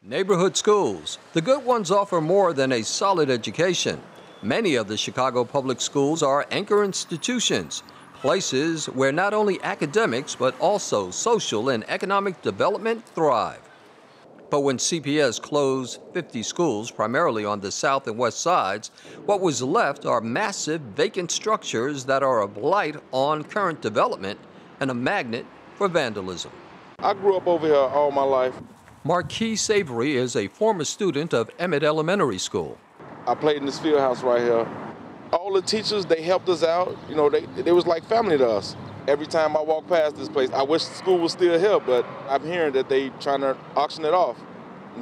Neighborhood schools. The good ones offer more than a solid education. Many of the Chicago public schools are anchor institutions, places where not only academics but also social and economic development thrive. But when CPS closed 50 schools, primarily on the south and west sides, what was left are massive vacant structures that are a blight on current development and a magnet for vandalism. I grew up over here all my life. Marquis Savory is a former student of Emmett Elementary School. I played in this field house right here. All the teachers, they helped us out. You know, they was like family to us. Every time I walk past this place, I wish the school was still here, but I'm hearing that they trying to auction it off,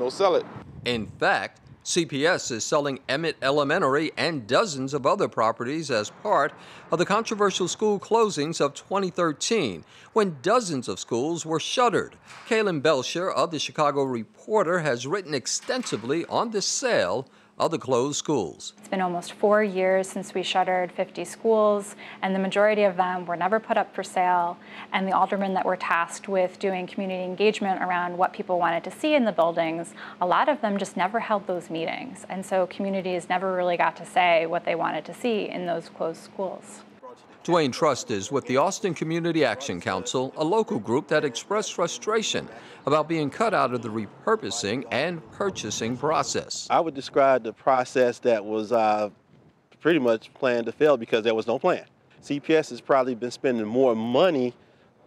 sell it. In fact, CPS is selling Emmett Elementary and dozens of other properties as part of the controversial school closings of 2013, when dozens of schools were shuttered. Kaylin Belcher of the Chicago Reporter has written extensively on the sale of the closed schools. It's been almost 4 years since we shuttered 50 schools, and the majority of them were never put up for sale. And the aldermen that were tasked with doing community engagement around what people wanted to see in the buildings, a lot of them just never held those meetings. And so communities never really got to say what they wanted to see in those closed schools. Dwayne Trust is with the Austin Community Action Council, a local group that expressed frustration about being cut out of the repurposing and purchasing process. I would describe the process that was pretty much planned to fail because there was no plan. CPS has probably been spending more money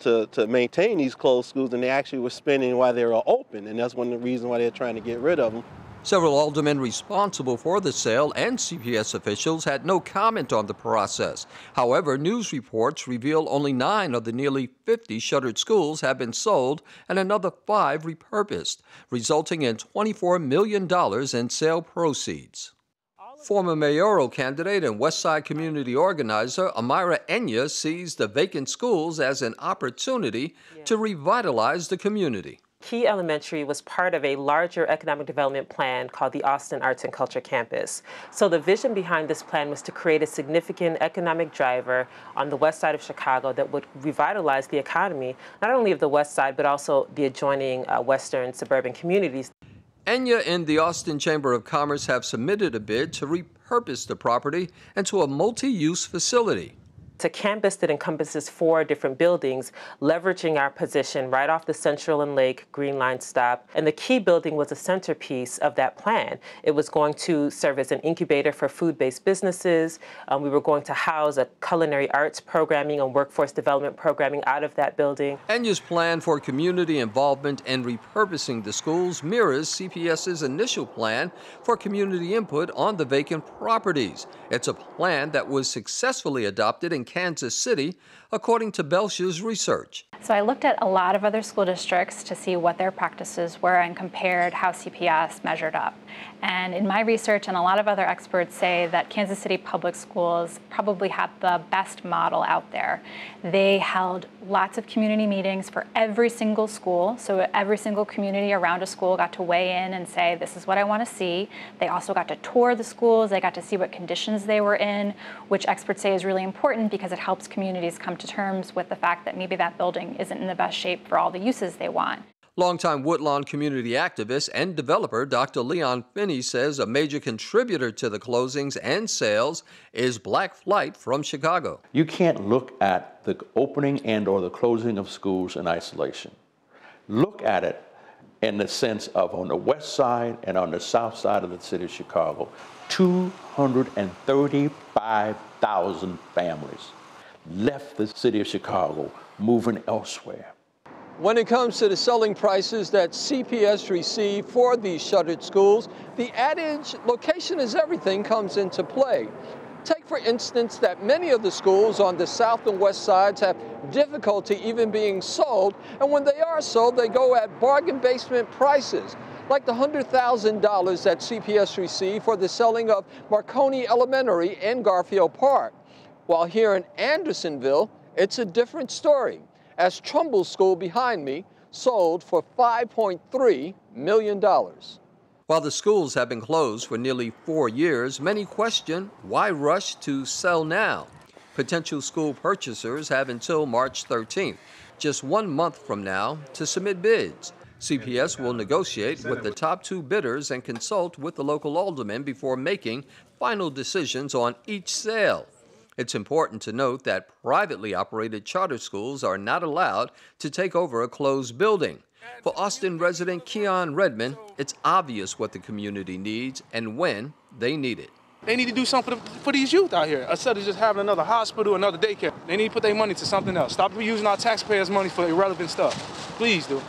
to maintain these closed schools than they actually were spending while they were open, and that's one of the reasons why they're trying to get rid of them. Several aldermen responsible for the sale and CPS officials had no comment on the process. However, news reports reveal only 9 of the nearly 50 shuttered schools have been sold and another 5 repurposed, resulting in $24 million in sale proceeds. Former mayoral candidate and Westside community organizer Amira Enya sees the vacant schools as an opportunity to revitalize the community. Key Elementary was part of a larger economic development plan called the Austin Arts and Culture Campus. So the vision behind this plan was to create a significant economic driver on the west side of Chicago that would revitalize the economy, not only of the west side, but also the adjoining western suburban communities. Enya and the Austin Chamber of Commerce have submitted a bid to repurpose the property into a multi-use facility. It's a campus that encompasses 4 different buildings, leveraging our position right off the Central and Lake Green Line stop. And the key building was a centerpiece of that plan. It was going to serve as an incubator for food-based businesses. We were going to house a culinary arts programming and workforce development programming out of that building. Enya's plan for community involvement and repurposing the schools mirrors CPS's initial plan for community input on the vacant properties. It's a plan that was successfully adopted in Kansas City, according to Belcher's research. So I looked at a lot of other school districts to see what their practices were and compared how CPS measured up. And in my research, and a lot of other experts say that Kansas City Public Schools probably have the best model out there. They held lots of community meetings for every single school. So every single community around a school got to weigh in and say, this is what I want to see. They also got to tour the schools. They got to see what conditions they were in, which experts say is really important because it helps communities come to terms with the fact that maybe that building isn't in the best shape for all the uses they want. Longtime Woodlawn community activist and developer Dr. Leon Finney says a major contributor to the closings and sales is black flight from Chicago. You can't look at the opening and or the closing of schools in isolation. Look at it in the sense of on the west side and on the south side of the city of Chicago, 235,000 families left the city of Chicago, moving elsewhere. When it comes to the selling prices that CPS received for these shuttered schools, the adage, location is everything, comes into play. Take, for instance, that many of the schools on the south and west sides have difficulty even being sold, and when they are sold, they go at bargain basement prices, like the $100,000 that CPS received for the selling of Marconi Elementary in Garfield Park. While here in Andersonville, it's a different story, as Trumbull School behind me sold for $5.3 million. While the schools have been closed for nearly 4 years, many question why rush to sell now. Potential school purchasers have until March 13th, just 1 month from now, to submit bids. CPS will negotiate with the top 2 bidders and consult with the local aldermen before making final decisions on each sale. It's important to note that privately operated charter schools are not allowed to take over a closed building. For Austin resident Keon Redmond, it's obvious what the community needs and when they need it. They need to do something for these youth out here. Instead of just having another hospital, another daycare, they need to put their money to something else. Stop using our taxpayers' money for irrelevant stuff. Please do.